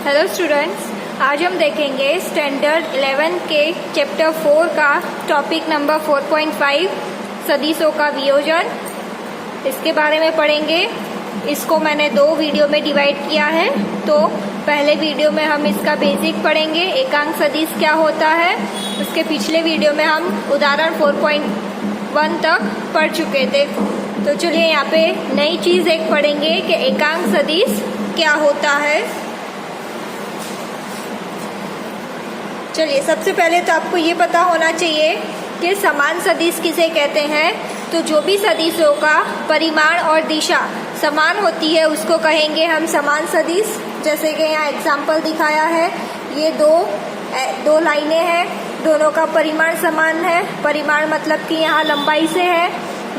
Hello students, आज हम देखेंगे स्टैंडर्ड 11 के चैप्टर 4 का टॉपिक नंबर 4.5 सदिशों का वियोजन। इसके बारे में पढ़ेंगे। इसको मैंने 2 वीडियो में डिवाइड किया है। तो पहले वीडियो में हम इसका बेसिक पढ़ेंगे, एकांक सदिश क्या होता है। उसके पिछले वीडियो में हम उदाहरण 4.1 तक पढ़ चुके थे। तो चलिए यहाँ पे नई चीज़ एक पढ़ेंगे कि एकांक सदिश क्या होता है। चलिए सबसे पहले तो आपको ये पता होना चाहिए कि समान सदिश किसे कहते हैं। तो जो भी सदिशों का परिमाण और दिशा समान होती है उसको कहेंगे हम समान सदिश। जैसे कि यहाँ एग्जाम्पल दिखाया है, ये दो लाइनें हैं, दोनों का परिमाण समान है। परिमाण मतलब कि यहाँ लंबाई से है,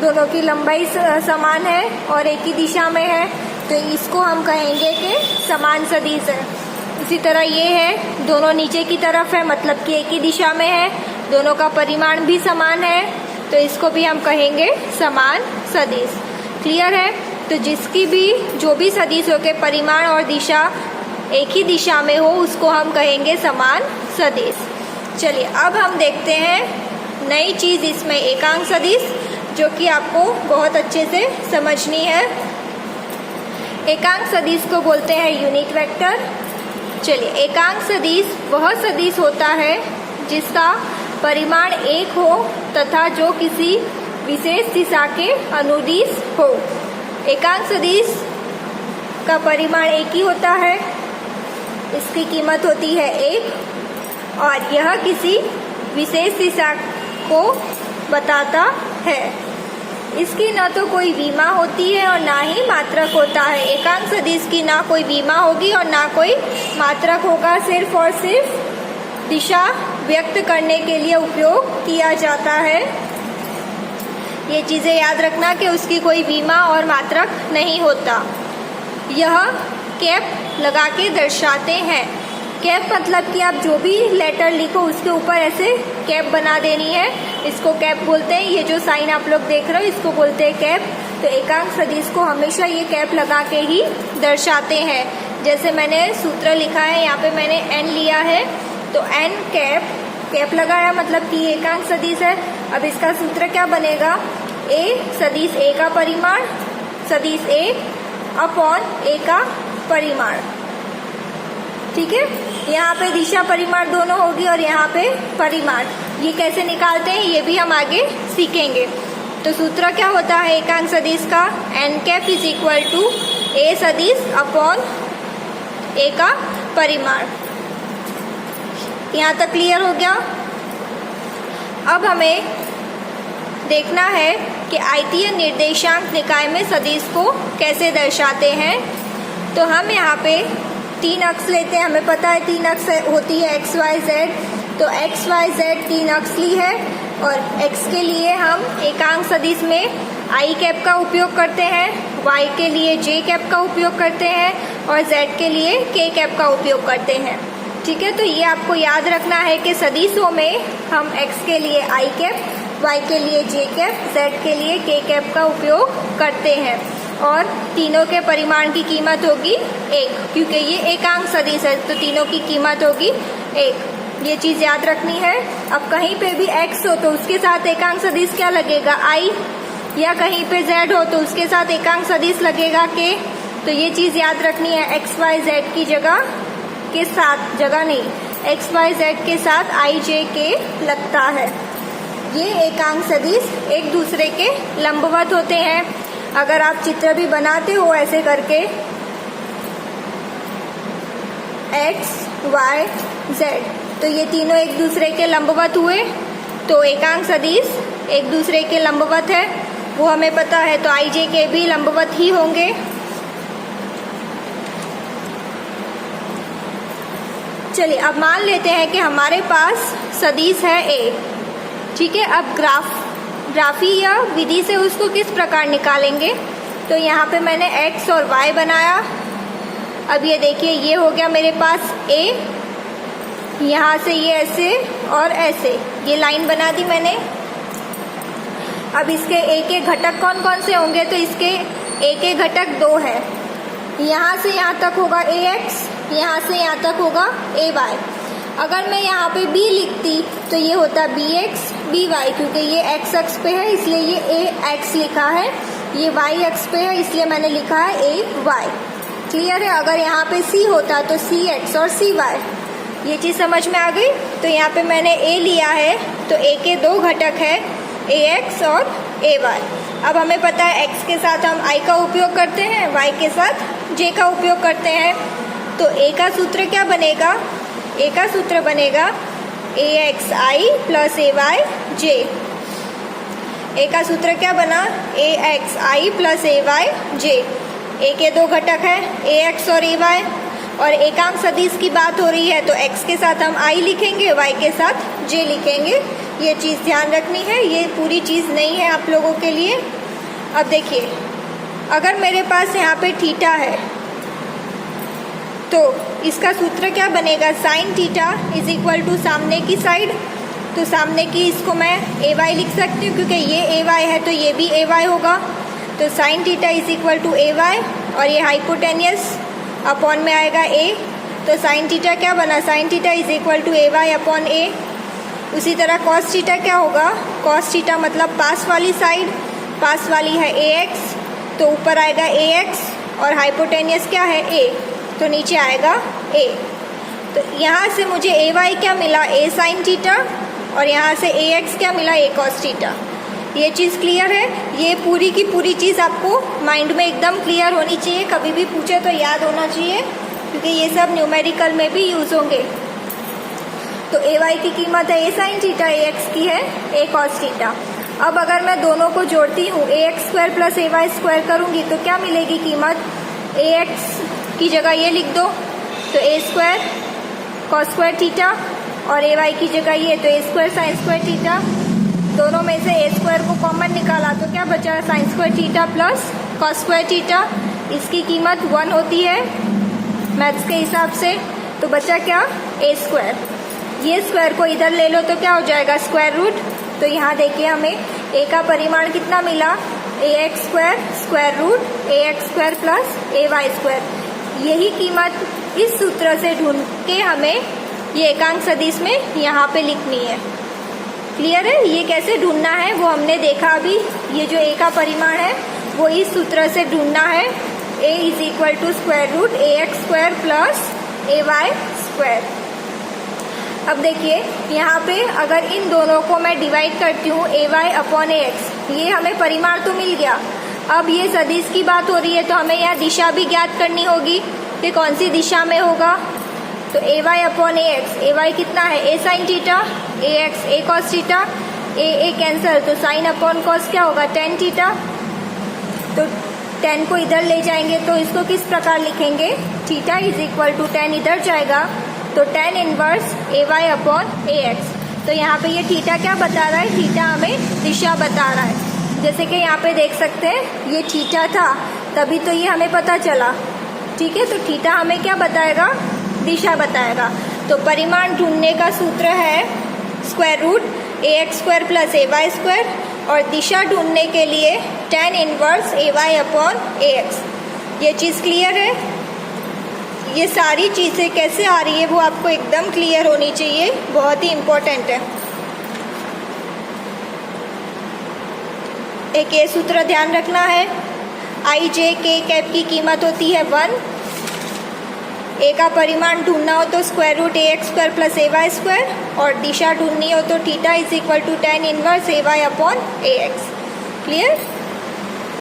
दोनों की लंबाई समान है और एक ही दिशा में है, तो इसको हम कहेंगे कि समान सदिश है। इसी तरह ये है, दोनों नीचे की तरफ है, मतलब कि एक ही दिशा में है, दोनों का परिमाण भी समान है, तो इसको भी हम कहेंगे समान सदिश। क्लियर है। तो जो भी सदिशों के परिमाण और दिशा एक ही दिशा में हो उसको हम कहेंगे समान सदिश। चलिए अब हम देखते हैं नई चीज़ इसमें, एकांक सदिश, जो कि आपको बहुत अच्छे से समझनी है। एकांक सदिश को बोलते हैं यूनिट वेक्टर। चलिए, एकांक सदिश वह सदिश होता है जिसका परिमाण 1 हो तथा जो किसी विशेष दिशा के अनुदिश हो। एकांक सदिश का परिमाण 1 ही होता है, इसकी कीमत होती है 1 और यह किसी विशेष दिशा को बताता है। इसकी न तो कोई विमा होती है और ना ही मात्रक होता है। एकांक सदिश की ना कोई विमा होगी और ना कोई मात्रक होगा, सिर्फ और सिर्फ दिशा व्यक्त करने के लिए उपयोग किया जाता है। ये चीज़ें याद रखना कि उसकी कोई विमा और मात्रक नहीं होता। यह कैप लगा के दर्शाते हैं। कैप मतलब कि आप जो भी लेटर लिखो उसके ऊपर ऐसे कैप बना देनी है, इसको कैप बोलते हैं। ये जो साइन आप लोग देख रहे हो इसको बोलते हैं कैप। तो एकांक सदिश को हमेशा ये कैप लगा के ही दर्शाते हैं। जैसे मैंने सूत्र लिखा है, यहाँ पे मैंने n लिया है, तो n कैप लगाया, मतलब कि एकांक सदिश है। अब इसका सूत्र क्या बनेगा, a सदिश a का परिमाण, सदिश a अपॉन a का परिमाण। ठीक है, यहाँ पे दिशा परिमाण दोनों होगी और यहाँ पे परिमाण। ये कैसे निकालते हैं ये भी हम आगे सीखेंगे। तो सूत्र क्या होता है एकांक सदिश का, n cap is equal to a सदिश अपॉन a का परिमाण। यहाँ तक क्लियर हो गया। अब हमें देखना है कि आयतीय निर्देशांक निकाय में सदिश को कैसे दर्शाते हैं। तो हम यहाँ पे 3 अक्ष लेते हैं। हमें पता है 3 अक्ष होती है x, y, z। तो x, y, z 3 अक्ष ली है और x के लिए हम एकांक सदिश में i कैप का उपयोग करते हैं, y के लिए j कैप का उपयोग करते हैं और z के लिए k कैप का उपयोग करते हैं। ठीक है, तो ये आपको याद रखना है कि सदिशों में हम x के लिए i कैप, y के लिए j कैप, z के लिए k कैप का उपयोग करते हैं और तीनों के परिमाण की कीमत होगी 1, क्योंकि ये एकांक सदिश है तो तीनों की कीमत होगी 1। ये चीज़ याद रखनी है। अब कहीं पे भी x हो तो उसके साथ एकांक सदिश क्या लगेगा, i, या कहीं पे z हो तो उसके साथ एकांक सदिश लगेगा k। तो ये चीज़ याद रखनी है, x, y, z की जगह नहीं, x, y, z के साथ i, j, k लगता है। ये एकांक सदिश एक दूसरे के लंबवत होते हैं। अगर आप चित्र भी बनाते हो ऐसे करके x, y, z, तो ये तीनों एक दूसरे के लंबवत हुए, तो एकांक सदिश एक दूसरे के लंबवत है, वो हमें पता है। तो i, j, k भी लंबवत ही होंगे। चलिए अब मान लेते हैं कि हमारे पास सदिश है a। ठीक है, अब ग्राफी या विधि से उसको किस प्रकार निकालेंगे। तो यहाँ पे मैंने x और y बनाया। अब ये देखिए, ये हो गया मेरे पास a, यहाँ से ये ऐसे और ऐसे ये लाइन बना दी मैंने। अब इसके a के घटक कौन कौन से होंगे, तो इसके a के घटक 2 है। यहाँ से यहाँ तक होगा ax यहाँ से यहाँ तक होगा ए वाई। अगर मैं यहाँ पे b लिखती तो ये होता बी एक्स बी वाई, क्योंकि ये x अक्ष पे है इसलिए ये ए एक्स लिखा है, ये y अक्ष पे है इसलिए मैंने लिखा है ए वाई। क्लियर है। अगर यहाँ पे c होता तो सी एक्स और सी वाई। ये चीज़ समझ में आ गई। तो यहाँ पे मैंने a लिया है तो a के दो घटक है, ए एक्स और ए वाई। अब हमें पता है x के साथ हम i का उपयोग करते हैं, y के साथ j का उपयोग करते हैं। तो a का सूत्र क्या बनेगा? a का सूत्र बनेगा ए एक्स आई प्लस ए वाई जे। ए का सूत्र क्या बना? ए एक्स आई प्लस ए वाई जे। ए के दो घटक है, ए एक्स और ए वाई, और एकांक सदिश की बात हो रही है तो x के साथ हम i लिखेंगे, y के साथ j लिखेंगे। ये चीज़ ध्यान रखनी है, ये पूरी चीज़ नहीं है आप लोगों के लिए। अब देखिए, अगर मेरे पास यहाँ पे थीटा है तो इसका सूत्र क्या बनेगा? Sine theta is equal to सामने की साइड। तो सामने की इसको मैं ए वाई लिख सकती हूँ, क्योंकि ये ए वाई है तो ये भी ए वाई होगा। तो sine theta is equal to A Y, और ये हाइपोटेनियस अपॉन में आएगा ए। तो साइन थीटा क्या बना? Sine theta is equal to A Y upon a. उसी तरह कॉस थीटा क्या होगा? कॉस थीटा मतलब पास वाली साइड, पास वाली है ए एक्स तो ऊपर आएगा ए एक्स, और हाइपोटेनियस क्या है? ए, तो नीचे आएगा ए। तो यहाँ से मुझे ए वाई क्या मिला? ए साइन थीटा, और यहाँ से ए एक्स क्या मिला? ए कॉस थीटा। ये चीज़ क्लियर है। ये पूरी की पूरी चीज़ आपको माइंड में एकदम क्लियर होनी चाहिए, कभी भी पूछे तो याद होना चाहिए, क्योंकि ये सब न्यूमेरिकल में भी यूज़ होंगे। तो ए वाई की कीमत है ए साइन थीटा, ए एक्स की है ए कॉस थीटा। अब अगर मैं दोनों को जोड़ती हूँ, ए एक्स स्क्वायर प्लस ए वाई स्क्वायर करूँगी तो क्या मिलेगी कीमत? ए एक्स की जगह ये लिख दो तो ए स्क्वायर कॉस स्क्वायर थीटा, और ए वाई की जगह ये तो ए स्क्वायर साइन स्क्वायर थीटा। दोनों में से ए स्क्वायर को कॉमन निकाला तो क्या बचा? Sine square theta plus cos square theta. इसकी कीमत 1 होती है मैथ्स के हिसाब से, तो बचा क्या? ए स्क्वायर। ये स्क्वायर को इधर ले लो तो क्या हो जाएगा? Square root. तो यहाँ देखिए हमें ए का परिमाण कितना मिला? A x square square root A x square plus A Y square. यही कीमत इस सूत्र से ढूंढ के हमें ये एकांक सदिश में यहाँ पे लिखनी है। क्लियर है? ये कैसे ढूंढना है वो हमने देखा अभी। ये जो ए का परिमाण है वो इस सूत्र से ढूंढना है। A is equal to square root A x square plus A Y square. अब देखिए यहाँ पे अगर इन दोनों को मैं डिवाइड करती हूँ ए वाई अपॉन ए एक्स, ये हमें परिमाण तो मिल गया। अब ये सदिश की बात हो रही है तो हमें यहाँ दिशा भी ज्ञात करनी होगी कि कौन सी दिशा में होगा। तो ए Y upon A x, A Y कितना है? ए साइन थीटा, ए एक्स ए कॉस थीटा, ए कैंसर, तो साइन अपॉन कॉस क्या होगा? Tan theta. तो 10 को इधर ले जाएंगे तो इसको किस प्रकार लिखेंगे? थीटा इज इक्वल टू 10 इधर जाएगा तो 10 inverse A Y upon A x. तो यहाँ पे ये थीटा क्या बता रहा है? थीटा हमें दिशा बता रहा है। जैसे कि यहाँ पे देख सकते हैं ये थीटा था तभी तो ये हमें पता चला। ठीक है, तो थीटा हमें क्या बताएगा? दिशा बताएगा। तो परिमाण ढूंढने का सूत्र है स्क्वायर रूट ए एक्स स्क्वायर प्लस ए वाई स्क्वायर, और दिशा ढूंढने के लिए 10 inverse A Y upon A x. ये चीज़ क्लियर है? ये सारी चीज़ें कैसे आ रही है वो आपको एकदम क्लियर होनी चाहिए, बहुत ही इम्पोर्टेंट है। एक ये सूत्र ध्यान रखना है, आई जे के कैप की कीमत होती है 1। ए का परिमाण ढूंढना हो तो स्क्वायर रूट ए एक्स स्क्वायर प्लस ए वाई स्क्वायर, और दिशा ढूंढनी हो तो theta is equal to 10 inverse A Y upon A X. Clear?